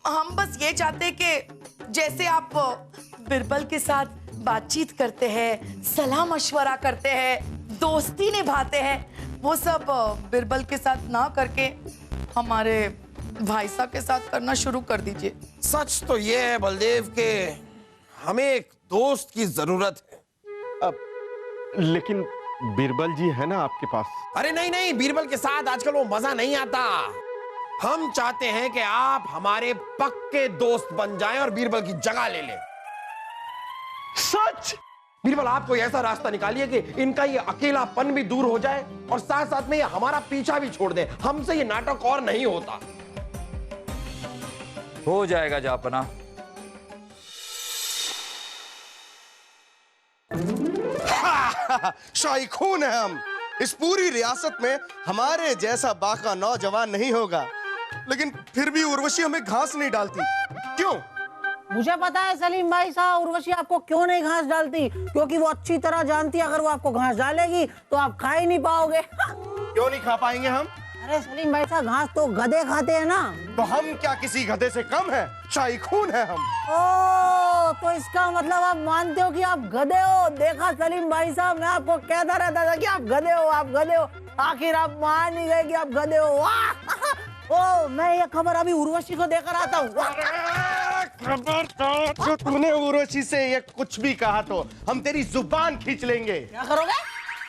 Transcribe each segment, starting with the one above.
हम बस ये चाहते कि जैसे आप बिरबल के साथ बातचीत करते हैं, सलाह मशवरा करते हैं, दोस्ती निभाते हैं, वो सब बिरबल के साथ ना करके हमारे भाई साहब के साथ करना शुरू कर दीजिए। सच तो ये है बलदेव के हमें एक दोस्त की जरूरत है। अब लेकिन बीरबल जी है ना आपके पास? अरे नहीं नहीं, बीरबल के साथ आजकल वो मजा नहीं आता। हम चाहते हैं कि आप हमारे पक्के दोस्त बन जाएं और बीरबल की जगह ले लें। सच? बीरबल, आप कोई ऐसा रास्ता निकालिए कि इनका ये अकेलापन भी दूर हो जाए और साथ साथ में ये हमारा पीछा भी छोड़ दे। हमसे ये नाटक और नहीं होता। हो जाएगा जापना। शाही खून है हम। इस पूरी रियासत में हमारे जैसा बाका नौजवान नहीं होगा, लेकिन फिर भी उर्वशी हमें घास नहीं डालती। क्यों? मुझे पता है सलीम भाई साहब, उर्वशी आपको क्यों नहीं घास डालती, क्योंकि वो अच्छी तरह जानती है अगर वो आपको घास डालेगी तो आप खा ही नहीं पाओगे। क्यों नहीं खा पाएंगे हम? अरे सलीम भाई साहब, घास तो गधे खाते हैं ना। तो हम क्या किसी गधे से कम है? शाही खून है हम। ओ, तो इसका मतलब आप मानते हो कि आप गधे हो। देखा सलीम भाई साहब, मैं आपको कहता रहता था कि आप गधे हो, आप गधे हो। आखिर आप मान ही गए कि आप गधे हो। ओ, मैं ये खबर अभी उर्वशी को देकर आता हूँ। खबरदार, जो तूने उर्वशी से ये कुछ भी कहा तो हम तेरी जुबान खींच लेंगे। क्या करोगे?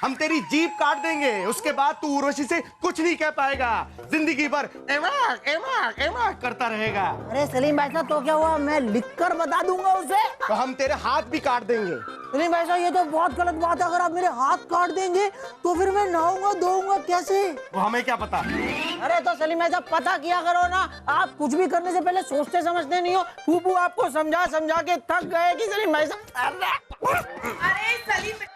हम तेरी जीभ काट देंगे। उसके बाद तू उर्वशी से कुछ नहीं कह पाएगा। जिंदगी भर एवाक एवाक एवाक करता रहेगा। अरे सलीम भाई साहब, तो क्या हुआ, मैं लिखकर बता दूंगा उसे। तो हम तेरे हाथ भी काट देंगे। सलीम भाई साहब, ये तो बहुत गलत बात है। अगर आप मेरे हाथ काट देंगे तो फिर मैं नहाऊंगा धोऊंगा कैसे? वो हमें क्या पता। अरे तो सलीम भाई साहब, पता किया करो ना। आप कुछ भी करने से पहले सोचते समझते नहीं हो। फूफू आपको समझा समझा के थक गए कि सलीम भाई साहब। अरे सलीम,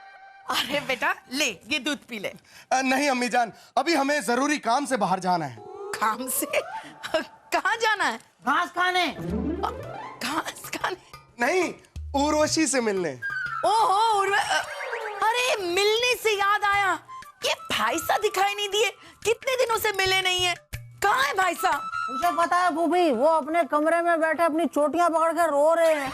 अरे बेटा ले ये दूध पी ले। नहीं अम्मी जान, अभी हमें जरूरी काम से बाहर जाना है। काम से? कहाँ जाना है? घास खाने। घास खाने? नहीं, उर्वशी से मिलने। ओहो अरे मिलने से याद आया, ये भाई साहब दिखाई नहीं दिए, कितने दिनों से मिले नहीं है। कहाँ है भाई साहब? मुझे पता है फूफी, वो अपने कमरे में बैठे अपनी चोटियां पकड़ कर रो रहे हैं।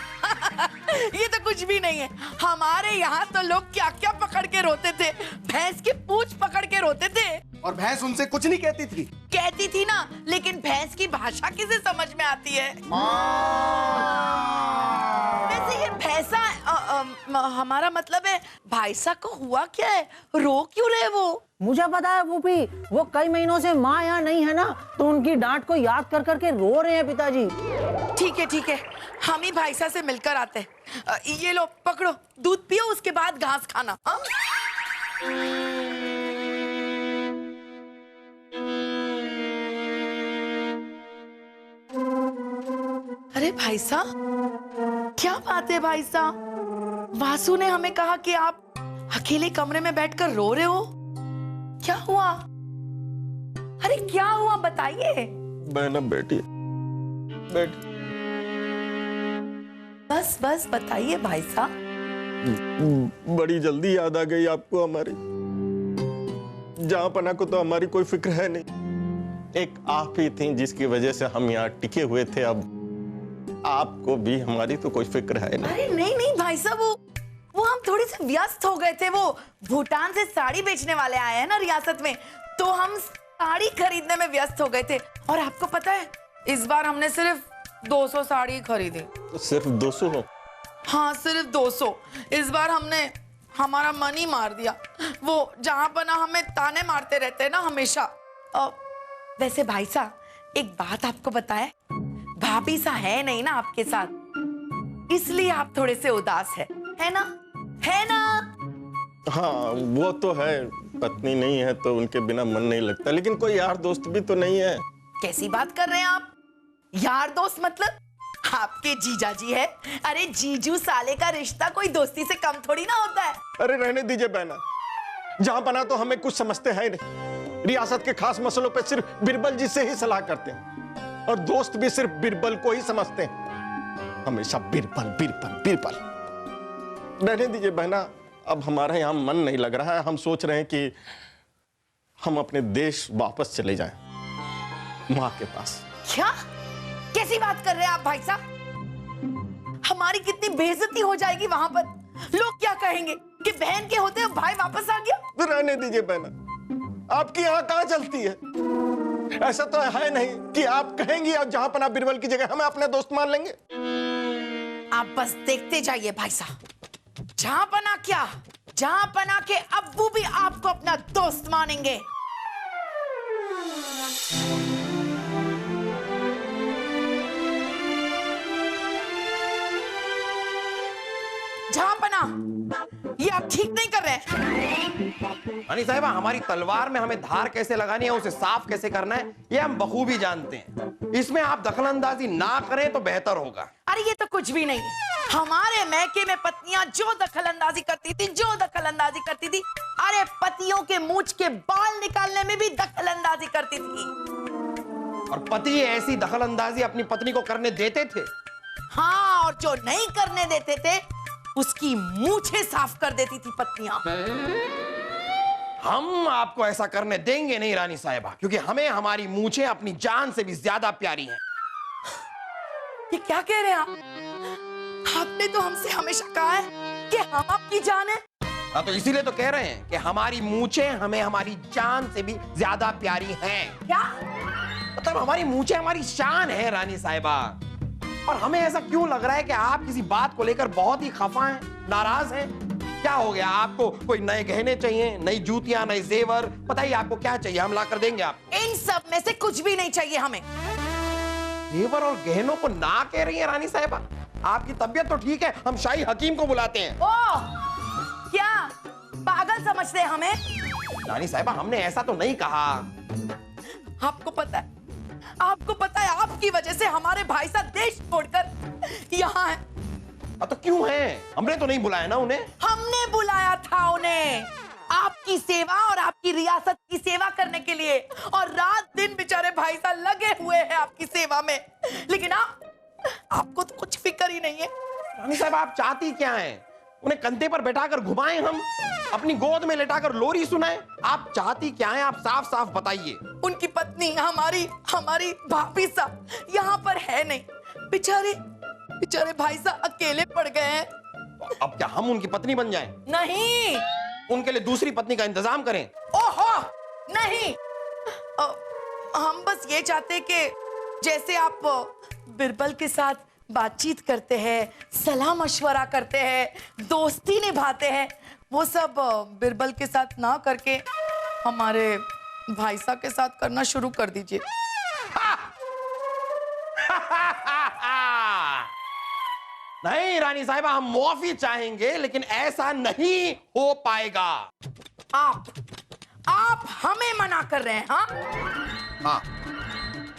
ये तो कुछ भी नहीं है। हमारे यहाँ तो लोग क्या क्या पकड़ के रोते थे, भैंस की पूंछ पकड़ के रोते थे। और भैंस उनसे कुछ नहीं कहती थी। कहती थी ना, लेकिन भैंस की भाषा किसे समझ में आती है? वैसे ये भैंसा हमारा मतलब है भाई साहब को हुआ क्या है, रो क्यों रहे वो? मुझे पता है फूफी, वो कई महीनों से माँ यहाँ नहीं है ना, तो उनकी डांट को याद कर करके रो रहे हैं पिताजी। ठीक है, हम ही भाई साहब से मिलकर आते हैं। ये लो पकड़ो, दूध पियो, उसके बाद घास खाना। अरे भाई साहब, क्या बात है भाई साहब? वासु ने हमें कहा कि आप अकेले कमरे में बैठकर रो रहे हो। क्या हुआ? अरे क्या हुआ बताइए। बहना बेटी बेटी, बस बताइए भाई साहब। बड़ी जल्दी याद आ गई आपको हमारी। जहां पना को तो हमारी कोई फिक्र है नहीं। एक आप ही थी जिसकी वजह से हम यहाँ टिके हुए थे। अब आपको भी हमारी तो कोई फिक्र है नहीं। अरे नहीं भाई साहब, वो हम थोड़ी सी व्यस्त हो गए थे। वो भूटान से साड़ी बेचने वाले आए हैं ना रियासत में, तो हम साड़ी खरीदने में व्यस्त हो गए थे। और आपको पता है, इस बार हमने सिर्फ 200 साड़ी खरीदी। तो सिर्फ 200 हो? हाँ सिर्फ 200। इस बार हमने हमारा मन ही मार दिया। वो जहां पना हमें ताने मारते रहते हैं ना हमेशा। वैसे भाई साहब, एक बात आपको बताए, भाभी सा है नहीं ना आपके साथ, इसलिए आप थोड़े से उदास है ना? हाँ वो तो है, पत्नी नहीं है तो उनके बिना मन नहीं लगता। लेकिन कोई यार दोस्त भी तो नहीं है। कैसी बात कर रहे हैं आप? यार दोस्त मतलब आपके जीजा जी है। अरे जीजू साले का रिश्ता कोई दोस्ती से कम थोड़ी ना होता है। अरे रहने दीजिए बहना, जहां पना तो हमें कुछ समझते हैं नहीं। रियासत के खास मसलों पे सिर्फ बिरबल जी से ही सलाह करते हैं, और दोस्त भी सिर्फ बिरबल को ही समझते हैं। हमेशा बिरबल बिरबल बिरबल। रहने दीजिए बहना, अब हमारा यहाँ मन नहीं लग रहा है। हम सोच रहे हैं कि हम अपने देश वापस चले जाएं, माँ के पास। क्या कैसी बात कर रहे हैं आप भाई साहब? हमारी कितनी बेइज्जती हो जाएगी वहां पर। लोग क्या कहेंगे कि बहन के होते हुए भाई वापस आ गया। तो रहने दीजिए बहना, आपकी यहाँ कहाँ चलती है? ऐसा तो है नहीं कि आप कहेंगी अब जहां पना बीरबल की जगह हमें अपने दोस्त मान लेंगे। आप बस देखते जाइए भाई साहब, जहां पना क्या, जहां पना के अब्बू भी आपको अपना दोस्त मानेंगे। जहां पना, ये आप ठीक नहीं कर रहे। रानी साहिबा, हमारी तलवार में हमें धार कैसे लगानी है, उसे साफ कैसे करना है, ये हम बखूबी जानते हैं। इसमें आप दखलंदाजी ना करें तो बेहतर होगा। अरे ये तो कुछ भी नहीं। हमारे मैके में पत्नियां जो दखलंदाजी करती थी, अरे पतियों के मूंछ के बाल निकालने में भी दखलंदाजी करती थी। और पति ऐसी दखलंदाजी अपनी पत्नी को करने देते थे? हाँ, और जो नहीं करने देते थे उसकी मूंछें साफ कर देती थी पत्नियां। हम आपको ऐसा करने देंगे नहीं रानी साहिबा, क्योंकि हमें हमारी मूंछें अपनी जान से भी ज्यादा प्यारी हैं। ये क्या कह रहे हैं आप? आपने तो हमसे हमेशा कहा है कि हम आपकी जान है। हाँ, तो इसीलिए तो कह रहे हैं कि हमारी मूंछें हमें हमारी जान से भी ज्यादा प्यारी हैं। क्या? मतलब हमारी मूंछें हमारी शान है रानी साहिबा। और हमें ऐसा क्यों लग रहा है कि आप किसी बात को लेकर बहुत ही खफा हैं, नाराज हैं? क्या हो गया? आपको कोई नए गहने चाहिए, नई जूतियां, नए जेवर? बताइए आपको क्या चाहिए, हम ला कर देंगे आपको। इन सब में से कुछ भी नहीं चाहिए हमें। जेवर और गहनों को ना कह रही है रानी साहिबा? आपकी तबीयत तो ठीक है, हम शाही हकीम को बुलाते हैं। ओह, क्या पागल समझते हैं हमें? रानी साहिबा, हमने ऐसा तो नहीं कहा। आपको पता है, आपकी वजह से हमारे भाई साहब देश छोड़कर यहाँ हैं। तो क्यों है? हमने तो नहीं बुलाया ना उन्हें। हमने बुलाया था उन्हें आपकी सेवा और आपकी रियासत की सेवा करने के लिए, और रात दिन बेचारे भाई साहब लगे हुए हैं आपकी सेवा में। लेकिन आपको तो कुछ फिक्र ही नहीं है। रानी साहब, आप चाहती क्या हैं? उन्हें कंधे पर बैठाकर घुमाएं हम, अपनी गोद में लेटाकर लोरी सुनाएं? आप चाहती क्या हैं? आप साफ साफ बताइए। उनकी पत्नी हमारी भाभी साहब यहाँ पर है नहीं। बेचारे भाई साहब अकेले पड़ गए हैं। तो अब क्या हम उनकी पत्नी बन जाएं? नहीं, उनके लिए दूसरी पत्नी का इंतजाम करें? ओहो नहीं, हम बस ये चाहते कि जैसे आप बिरबल के साथ बातचीत करते हैं, सलाह मशवरा करते हैं, दोस्ती निभाते हैं, वो सब बिरबल के साथ ना करके हमारे भाई साहब के साथ करना शुरू कर दीजिए। नहीं रानी साहिबा, हम मुआफी चाहेंगे, लेकिन ऐसा नहीं हो पाएगा। आप हमें मना कर रहे हैं? हाँ,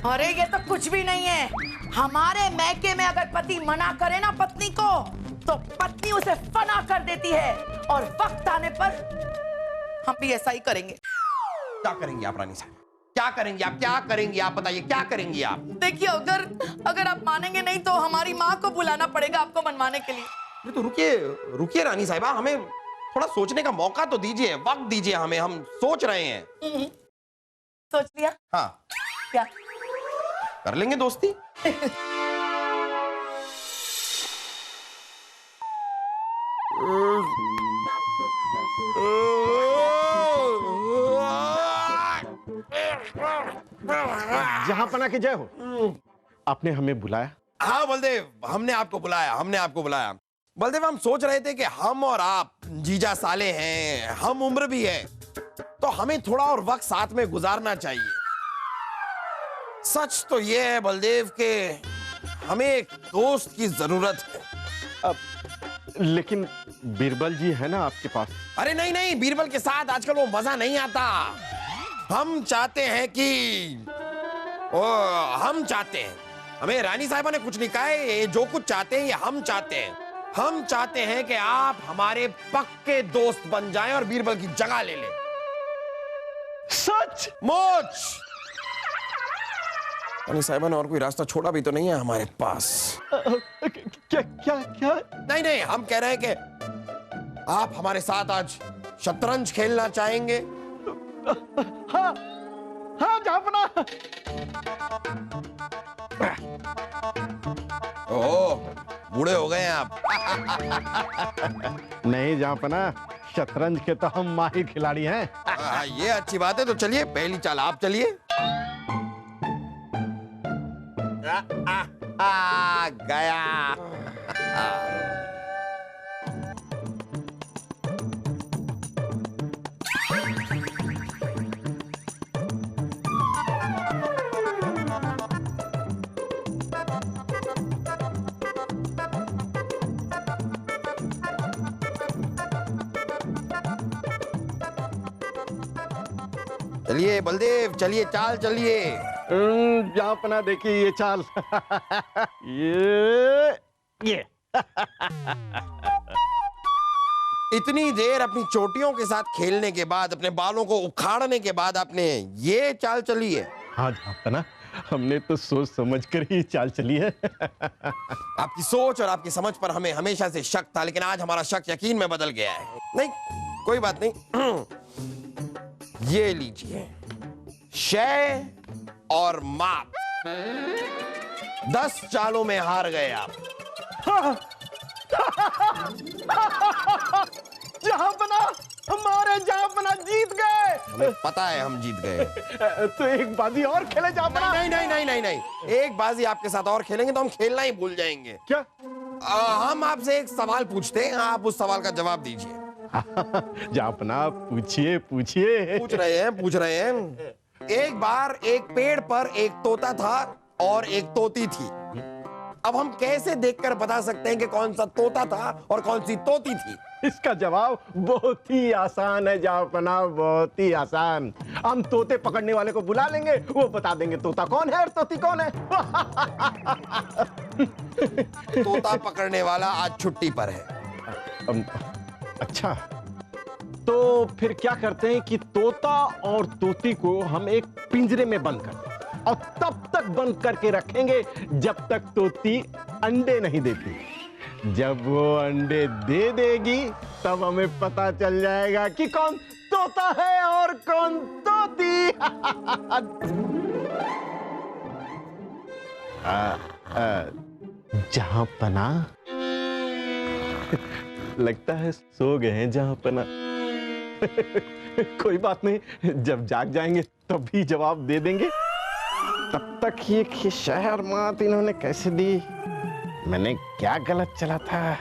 अरे ये तो कुछ भी नहीं है। हमारे मैके में अगर पति मना करे ना पत्नी को, तो पत्नी उसे फना कर देती है, और वक्त आने पर हम भी ऐसा ही करेंगे। क्या करेंगे आप रानी साहब? क्या करेंगे आप बताइए, क्या करेंगे आप? देखिए, अगर आप मानेंगे नहीं तो हमारी माँ को बुलाना पड़ेगा आपको मनवाने के लिए। तो रुकिए रानी साहिबा, हमें थोड़ा सोचने का मौका तो दीजिए, वक्त दीजिए हमें, हम सोच रहे हैं। सोच लिया? हाँ, क्या कर लेंगे दोस्ती। जहां पना की जय हो। आपने हमें बुलाया? हाँ बलदेव, हमने आपको बुलाया। बलदेव, हम सोच रहे थे कि हम और आप जीजा साले हैं, हम उम्र भी है, तो हमें थोड़ा और वक्त साथ में गुजारना चाहिए। सच तो यह है बलदेव कि हमें एक दोस्त की जरूरत है। लेकिन बीरबल जी है ना आपके पास? अरे नहीं, बीरबल के साथ आजकल वो मजा नहीं आता। हम चाहते हैं, हमें रानी साहिबा ने कुछ नहीं कहा है, ये जो कुछ चाहते हैं ये हम चाहते हैं। हम चाहते हैं कि आप हमारे पक्के दोस्त बन जाएं और बीरबल की जगह ले लें। सच? मोच रानी साहिबा ने और कोई रास्ता छोड़ा भी तो नहीं है हमारे पास। क्या? नहीं, हम कह रहे हैं कि आप हमारे साथ आज शतरंज खेलना चाहेंगे? हाँ हाँ जहांपना। ओह, बूढ़े हो गए हैं आप। नहीं जहांपना, शतरंज के तो हम माहिर खिलाड़ी हैं। ये अच्छी बात है। तो चलिए, पहली चाल आप चलिए। गया। चलिए बलदेव, चलिए, चाल चलिए। जहांपना देखिए ये चाल। ये इतनी देर अपनी चोटियों के साथ खेलने के बाद, अपने बालों को उखाड़ने के बाद आपने ये चाल चली है। हाँ जहांपना, हमने तो सोच समझ कर ही चाल चली है। आपकी सोच और आपकी समझ पर हमें हमेशा से शक था, लेकिन आज हमारा शक यकीन में बदल गया है। नहीं, कोई बात नहीं। ये लीजिए, शय और माप। 10 चालों में हार गए आप। जहांपना, हमारे जहांपना जीत गए। हमें पता है हम जीत गए। तो एक बाजी और खेले जहांपना। नहीं नहीं नहीं नहीं नहीं, एक बाजी आपके साथ और खेलेंगे तो हम खेलना ही भूल जाएंगे। क्या? हम आपसे एक सवाल पूछते हैं, आप उस सवाल का जवाब दीजिए। जहांपना पूछिए पूछिए। पूछ रहे हैं। एक बार एक पेड़ पर एक तोता था और एक तोती थी। अब हम कैसे देखकर बता सकते हैं कि कौन सा तोता था और कौन सी तोती थी? इसका जवाब बहुत ही आसान है जहांपना, बहुत ही आसान। हम तोते पकड़ने वाले को बुला लेंगे, वो बता देंगे तोता कौन है और तोती कौन है। तोता पकड़ने वाला आज छुट्टी पर है। अच्छा, तो फिर क्या करते हैं कि तोता और तोती को हम एक पिंजरे में बंद कर दें और तब तक बंद करके रखेंगे जब तक तोती अंडे नहीं देती। जब वो अंडे दे देगी तब हमें पता चल जाएगा कि कौन तोता है और कौन तोती। जहांपना, लगता है सो गए हैं जहांपना। कोई बात नहीं, जब जाग जाएंगे तब भी जवाब दे देंगे। तब तक ये शहर मात इन्होंने कैसे दी? मैंने क्या गलत चला था?